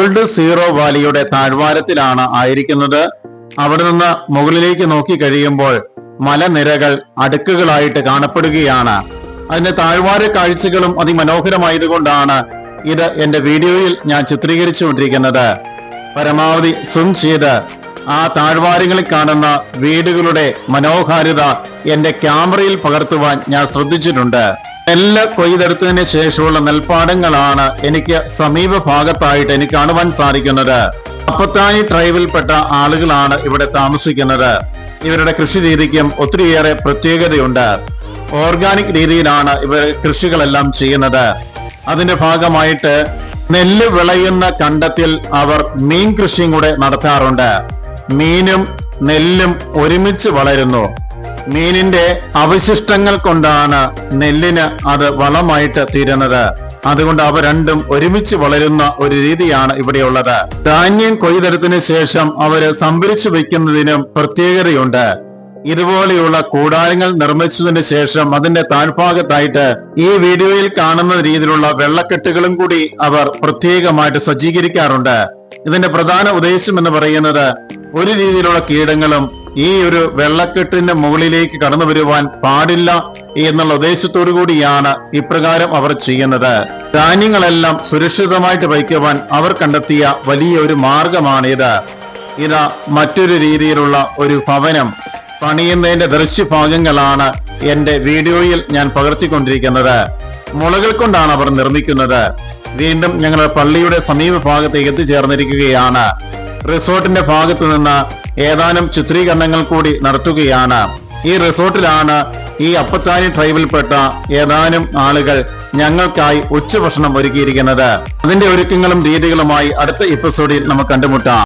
Old zero വാലിയുടെ താഴ്വാരത്തിലാണ് ആയിരിക്കുന്നത്. അവിടെ നിന്ന് മുകളിലേക്ക് നോക്കി കഴിയുമ്പോൾ മലനിരകൾ അടുക്കുകളായിട്ട് കാണപ്പെടുകയാണ്. അതിന്റെ താഴ്വാര കാഴ്ചകളും അതിമനോഹരമായതുകൊണ്ടാണ് ഇത് എന്റെ വീഡിയോയിൽ ഞാൻ ചിത്രീകരിച്ചുകൊണ്ടിരിക്കുന്നത്. പരമാവധി സൂം ചെയ്ത് ആ താഴ്വാരങ്ങളിൽ കാണുന്ന വീടുകളുടെ മനോഹാരിത എന്റെ ക്യാമറയിൽ പകർത്തുവാൻ ഞാൻ ശ്രദ്ധിച്ചിട്ടുണ്ട്. നെല്ല് കൊയ്തെടുത്തതിന് ശേഷമുള്ള നെൽപ്പാടങ്ങളാണ് എനിക്ക് സമീപ ഭാഗത്തായിട്ട് എനിക്ക് കാണുവാൻ സാധിക്കുന്നത്. അപ്പത്താനി ട്രൈബിൽപ്പെട്ട ആളുകളാണ് ഇവിടെ താമസിക്കുന്നത്. ഇവരുടെ കൃഷി രീതിക്കും ഒത്തിരിയേറെ പ്രത്യേകതയുണ്ട്. ഓർഗാനിക് രീതിയിലാണ് ഇവർ കൃഷികളെല്ലാം ചെയ്യുന്നത്. അതിന്റെ ഭാഗമായിട്ട് നെല്ല് വിളയുന്ന കണ്ടത്തിൽ അവർ മീൻ കൃഷിയും കൂടെ നടത്താറുണ്ട്. മീനും നെല്ലും ഒരുമിച്ച് വളരുന്നു. മീനിന്റെ അവശിഷ്ടങ്ങൾ കൊണ്ടാണ് നെല്ലിന് അത് വളമായിട്ട് തീരുന്നത്. അതുകൊണ്ട് അവ രണ്ടും ഒരുമിച്ച് വളരുന്ന ഒരു രീതിയാണ് ഇവിടെയുള്ളത്. ധാന്യം കൊയ്തെടുത്തതിന് ശേഷം അവര് സംഭരിച്ചു വെക്കുന്നതിനും പ്രത്യേകതയുണ്ട്. ഇതുപോലെയുള്ള കൂടാരങ്ങൾ നിർമ്മിച്ചതിന് ശേഷം അതിന്റെ താഴ്ഭാഗത്തായിട്ട് ഈ വീഡിയോയിൽ കാണുന്ന രീതിയിലുള്ള വെള്ളക്കെട്ടുകളും കൂടി അവർ പ്രത്യേകമായിട്ട് സജ്ജീകരിക്കാറുണ്ട്. ഇതിന്റെ പ്രധാന ഉദ്ദേശം എന്ന് പറയുന്നത് ഒരു രീതിയിലുള്ള കീടങ്ങളും ഈ ഒരു വെള്ളക്കെട്ടിന്റെ മുകളിലേക്ക് കടന്നു വരുവാൻ പാടില്ല എന്നുള്ള ഉദ്ദേശത്തോടു കൂടിയാണ് ഇപ്രകാരം അവർ ചെയ്യുന്നത്. ധാന്യങ്ങളെല്ലാം സുരക്ഷിതമായിട്ട് വയ്ക്കുവാൻ അവർ കണ്ടെത്തിയ വലിയ ഒരു മാർഗമാണിത്. ഇതാ മറ്റൊരു രീതിയിലുള്ള ഒരു ഭവനം പണിയുന്നതിന്റെ ദൃശ്യഭാഗങ്ങളാണ് എന്റെ വീഡിയോയിൽ ഞാൻ പകർത്തിക്കൊണ്ടിരിക്കുന്നത്. മുളകൾ കൊണ്ടാണ് അവർ നിർമ്മിക്കുന്നത്. വീണ്ടും ഞങ്ങളുടെ പള്ളിയുടെ സമീപ ഭാഗത്തേക്ക് എത്തിച്ചേർന്നിരിക്കുകയാണ്. റിസോർട്ടിന്റെ ഭാഗത്ത് നിന്ന് ഏതാനും ചിത്രീകരണങ്ങൾ കൂടി നടത്തുകയാണ്. ഈ റിസോർട്ടിലാണ് ഈ അപ്പത്താനി ട്രൈബിൽപ്പെട്ട ഏതാനും ആളുകൾ ഞങ്ങൾക്കായി ഉച്ചഭക്ഷണം ഒരുക്കിയിരിക്കുന്നത്. അതിന്റെ ഒരുക്കങ്ങളും രീതികളുമായി അടുത്ത എപ്പിസോഡിൽ നമുക്ക് കണ്ടുമുട്ടാം.